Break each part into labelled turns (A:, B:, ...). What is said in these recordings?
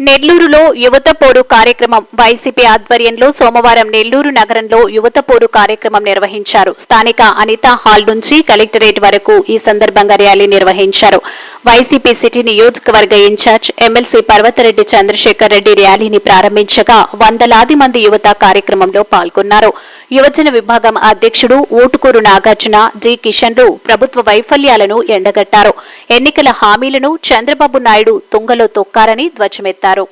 A: నెల్లూరులో యువత పోరు కార్యక్రమం వైసీపీ ఆధ్వర్యంలో సోమవారం నెల్లూరు నగరంలో యువత పోరు కార్యక్రమం నిర్వహించారు. స్థానిక అనితా హాల్ నుంచి కలెక్టరేట్ వరకు ఈ సందర్భంగా ర్యాలీ నిర్వహించారు. వైసీపీ సిటీ నియోజకవర్గ ఇన్ఛార్జ్ ఎమ్మెల్సీ పర్వతరెడ్డి చంద్రశేఖర్ రెడ్డి ర్యాలీని ప్రారంభించగా వందలాది మంది యువత కార్యక్రమంలో పాల్గొన్నారు. యువజన విభాగం అధ్యక్షుడు ఊటుకూరు నాగార్జున జి కిషన్లు ప్రభుత్వ వైఫల్యాలను ఎండగట్టారు. ఎన్నికల హామీలను చంద్రబాబు నాయుడు తుంగలో తొక్కారని ధ్వజమెత్తారు.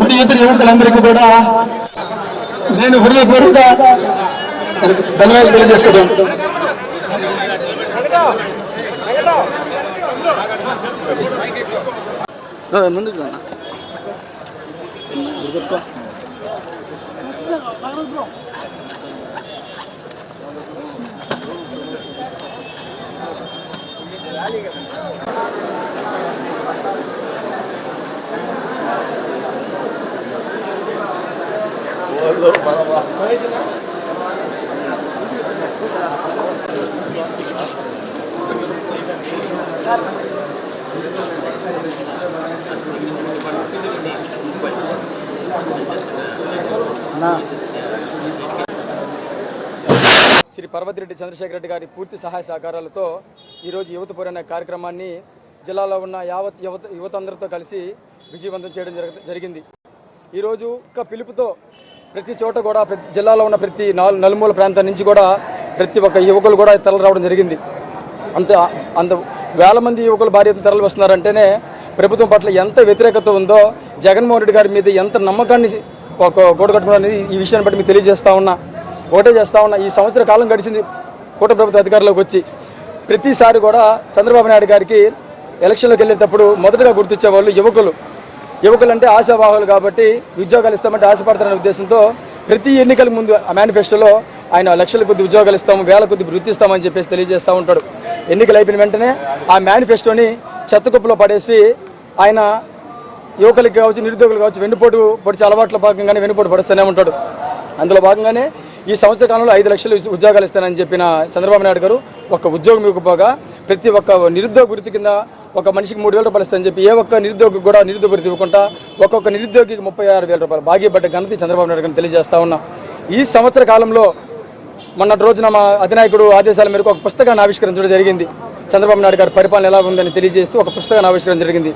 B: మరి ఇతర యువకులందరికీ కూడా నేను హృదయపూర్వక ధన్యవాదాలు తెలియజేసుకుంటాను.
C: శ్రీ పర్వతరెడ్డి చంద్రశేఖర్ రెడ్డి గారి పూర్తి సహాయ సహకారాలతో ఈరోజు యువత పోరు అనే కార్యక్రమాన్ని జిల్లాలో ఉన్న యావత్ యువత అందరితో కలిసి విజయవంతం చేయడం జరిగింది. ఈరోజు ఒక పిలుపుతో ప్రతి చోట కూడా ప్రతి జిల్లాలో ఉన్న ప్రతి నలుమూల ప్రాంతం నుంచి కూడా ప్రతి ఒక్క యువకులు కూడా తరలి రావడం జరిగింది. అంత వేల మంది యువకులు భారీ ఎత్తున తరలి వస్తున్నారంటేనే ప్రభుత్వం పట్ల ఎంత వ్యతిరేకత ఉందో, జగన్మోహన్ రెడ్డి గారి మీద ఎంత నమ్మకాన్ని కూడగట్టుకున్నారని ఈ విషయాన్ని బట్టి మీకు తెలియజేస్తా ఉన్నా. ఈ సంవత్సర కాలం గడిచింది కూటమి ప్రభుత్వ అధికారంలోకి వచ్చి. ప్రతిసారి కూడా చంద్రబాబు నాయుడు గారికి ఎలక్షన్లోకి వెళ్ళేటప్పుడు మొదటగా గుర్తించే వాళ్ళు యువకులు అంటే ఆశావాహులు కాబట్టి ఉద్యోగాలు ఇస్తామంటే ఆశపడతారనే ఉద్దేశంతో ప్రతి ఎన్నికల ముందు ఆ మేనిఫెస్టోలో ఆయన లక్షల కొద్ది ఉద్యోగాలు ఇస్తాము, వేల కొద్ది వృత్తి ఇస్తామని చెప్పేసి తెలియజేస్తూ ఉంటాడు. ఎన్నికలు అయిపోయిన వెంటనే ఆ మేనిఫెస్టోని చెత్తకుప్పలో పడేసి ఆయన యువకులకి కావచ్చు, నిరుద్యోగులు కావచ్చు వెన్నుపోటు పొడిచే అలవాట్ల భాగంగానే వెన్నుపోటు పడుస్తూనే ఉంటాడు. అందులో భాగంగానే ఈ సంవత్సర కాలంలో 5 లక్షల ఉద్యోగాలు ఇస్తానని చెప్పిన చంద్రబాబు నాయుడు గారు ఒక్క ఉద్యోగం ఇవ్వకపోగా ప్రతి ఒక్క నిరుద్యోగ వృత్తి కింద ఒక మనిషికి 3,000 రూపాయలు ఇస్తానని చెప్పి ఏ ఒక్క నిరుద్యోగి కూడా నిరుద్యోగ వృత్తి ఇవ్వకుండా ఒక్కొక్క నిరుద్యోగికి 36,000 రూపాయలు బాగీపడ్డ ఘనత చంద్రబాబు నాయుడు గారిని తెలియజేస్తా ఉన్నా. ఈ సంవత్సర కాలంలో మొన్నటి రోజున మా అధినాయకుడు ఆదేశాల మేరకు ఒక పుస్తకాన్ని ఆవిష్కరించడం జరిగింది. చంద్రబాబు నాయుడు గారి పరిపాలన ఎలా ఉందని తెలియజేస్తూ ఒక పుస్తకాన్ని ఆవిష్కరించడం జరిగింది.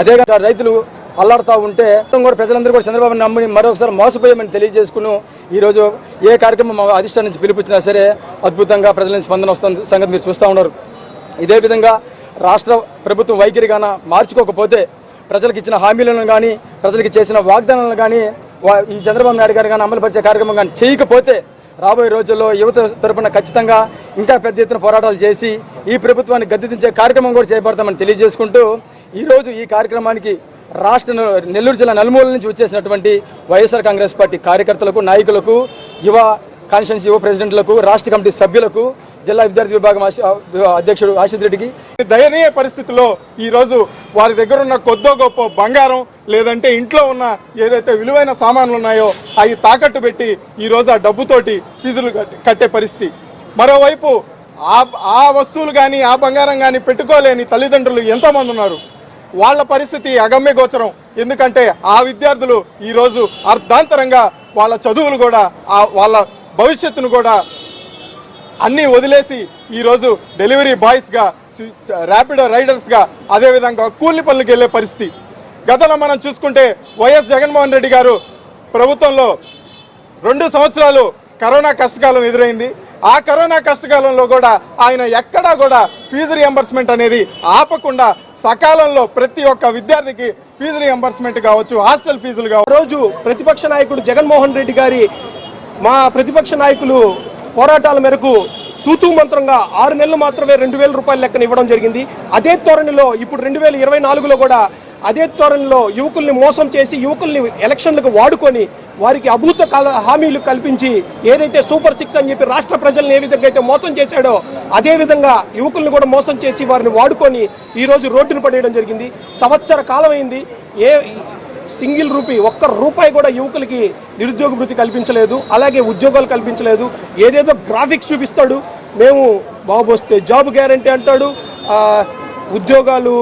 C: అదేగా రైతులు అల్లాడుతూ ఉంటే కూడా ప్రజలందరూ కూడా చంద్రబాబు నమ్మి మరొకసారి మోసపోయామని తెలియజేసుకుని ఈరోజు ఏ కార్యక్రమం అధిష్టానం నుంచి పిలుపుచ్చినా సరే అద్భుతంగా ప్రజల నుంచి స్పందన వస్తున్న సంగతి మీరు చూస్తూ ఉన్నారు. ఇదే విధంగా రాష్ట్ర ప్రభుత్వం వైఖరిగాన మార్చుకోకపోతే ప్రజలకు ఇచ్చిన హామీలను కానీ ప్రజలకు చేసిన వాగ్దానాలను కానీ ఈ చంద్రబాబు నాయుడు గారు కానీ అమలుపరిచే కార్యక్రమం కానీ చేయకపోతే రాబోయే రోజుల్లో యువత తరపున ఖచ్చితంగా ఇంకా పెద్ద ఎత్తున పోరాటాలు చేసి ఈ ప్రభుత్వాన్ని గద్దెదించే కార్యక్రమం కూడా చేపడతామని తెలియజేసుకుంటూ ఈరోజు ఈ కార్యక్రమానికి రాష్ట్ర నెల్లూరు జిల్లా నలుమూల నుంచి వచ్చేసినటువంటి వైఎస్ఆర్ కాంగ్రెస్ పార్టీ కార్యకర్తలకు, నాయకులకు, యువ కాన్స్టిట్యున్సీ యువ ప్రెసిడెంట్లకు, రాష్ట్ర కమిటీ సభ్యులకు, జిల్లా విద్యార్థి విభాగం అధ్యక్షుడు ఆశిత్ రెడ్డికి
D: దయనీయ పరిస్థితుల్లో ఈరోజు వారి దగ్గర ఉన్న కొద్దో గొప్ప బంగారం లేదంటే ఇంట్లో ఉన్న ఏదైతే విలువైన సామాన్లు ఉన్నాయో అవి తాకట్టు పెట్టి ఈరోజు ఆ డబ్బుతోటి ఫీజులు కట్టే పరిస్థితి. మరోవైపు ఆ వస్తువులు కానీ ఆ బంగారం కానీ పెట్టుకోలేని తల్లిదండ్రులు ఎంతోమంది ఉన్నారు. వాళ్ళ పరిస్థితి అగమ్య గోచరం. ఎందుకంటే ఆ విద్యార్థులు ఈరోజు అర్ధాంతరంగా వాళ్ళ చదువులు కూడా వాళ్ళ భవిష్యత్తును కూడా అన్నీ వదిలేసి ఈరోజు డెలివరీ బాయ్స్గా, ర్యాపిడో రైడర్స్గా, అదేవిధంగా కూలి పనులకు వెళ్ళే పరిస్థితి. గతంలో మనం చూసుకుంటే వైఎస్ జగన్మోహన్ రెడ్డి గారు ప్రభుత్వంలో 2 సంవత్సరాలు కరోనా కష్టకాలం ఎదురైంది. ఆ కరోనా కష్టకాలంలో కూడా ఆయన ఎక్కడా కూడా ఫీజు రియంబర్స్మెంట్ అనేది ఆపకుండా సకాలంలో ప్రతి ఒక్క విద్యార్థికి ఫీజు రియంబర్స్మెంట్ కావచ్చు, హాస్టల్ ఫీజులు కావచ్చు.
E: రోజు ప్రతిపక్ష నాయకుడు జగన్మోహన్ రెడ్డి గారి మా ప్రతిపక్ష నాయకులు పోరాటాల మేరకు తూతూ మంత్రంగా 6 నెలలు మాత్రమే 2,000 రూపాయల లెక్కన ఇవ్వడం జరిగింది. అదే ధోరణిలో ఇప్పుడు 2024లో కూడా అదే ధోరణిలో యువకుల్ని మోసం చేసి యువకుల్ని ఎలక్షన్లకు వాడుకొని వారికి అభూత హామీలు కల్పించి ఏదైతే సూపర్ 6 అని చెప్పి రాష్ట్ర ప్రజల్ని ఏ విధంగా అయితే మోసం చేశాడో అదే విధంగా యువకుల్ని కూడా మోసం చేసి వారిని వాడుకొని ఈరోజు రోడ్డును పడేయడం జరిగింది. సంవత్సర కాలం అయింది. సింగిల్ రూపీ, ఒక్క రూపాయి కూడా యువకులకి నిరుద్యోగ వృత్తి కల్పించలేదు, అలాగే ఉద్యోగాలు కల్పించలేదు. ఏదేదో గ్రాఫిక్స్ చూపిస్తాడు, మేము బాబు వస్తే జాబ్ గ్యారంటీ అంటాడు, ఉద్యోగాలు,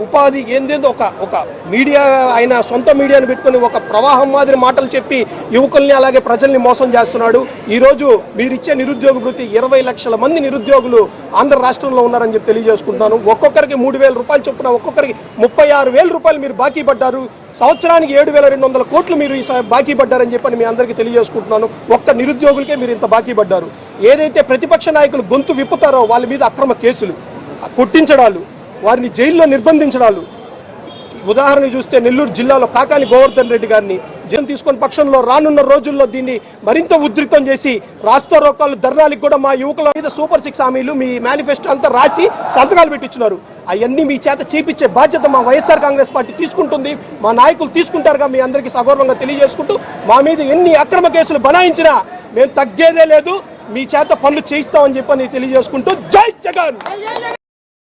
E: ఉపాధి, ఏందేదో ఒక మీడియా, ఆయన సొంత మీడియాను పెట్టుకొని ఒక ప్రవాహం మాదిరి మాటలు చెప్పి యువకుల్ని అలాగే ప్రజల్ని మోసం చేస్తున్నాడు. ఈరోజు మీరిచ్చే నిరుద్యోగ వృత్తి 20 లక్షల మంది నిరుద్యోగులు ఆంధ్ర రాష్ట్రంలో ఉన్నారని చెప్పి తెలియజేసుకుంటున్నాను. ఒక్కొక్కరికి 3,000 రూపాయలు చొప్పున ఒక్కొక్కరికి 36,000 రూపాయలు మీరు బాకీ పడ్డారు. సంవత్సరానికి 7,200 కోట్లు మీరు ఈ బాకీ పడ్డారని చెప్పని మీ అందరికీ తెలియజేసుకుంటున్నాను. ఒక్క నిరుద్యోగులకే మీరు ఇంత బాకీ పడ్డారు. ఏదైతే ప్రతిపక్ష నాయకులు గొంతు విప్పుతారో వాళ్ళ మీద అక్రమ కేసులు, కొట్టించడాలు, వారిని జైల్లో నిర్బంధించడాలు. ఉదాహరణ చూస్తే నెల్లూరు జిల్లాలో కాకాని గోవర్ధన్ రెడ్డి గారిని జైలు తీసుకున్న పక్షంలో రానున్న రోజుల్లో దీన్ని మరింత ఉధృతం చేసి రాస్తారోకాలు, ధర్నాలకు కూడా మా యువకుల మీద సూపర్ 6 హామీలు మీ మేనిఫెస్టో అంతా రాసి సంతకాలు పెట్టించున్నారు. అవన్నీ మీ చేత చేపించే బాధ్యత మా వైఎస్ఆర్ కాంగ్రెస్ పార్టీ తీసుకుంటుంది, మా నాయకులు తీసుకుంటారుగా మీ అందరికీ సగౌరవంగా తెలియజేసుకుంటూ, మా మీద ఎన్ని అక్రమ కేసులు బనాయించినా మేము తగ్గేదే లేదు, మీ చేత పనులు చేయిస్తామని చెప్పని తెలియజేసుకుంటూ జై జగన్.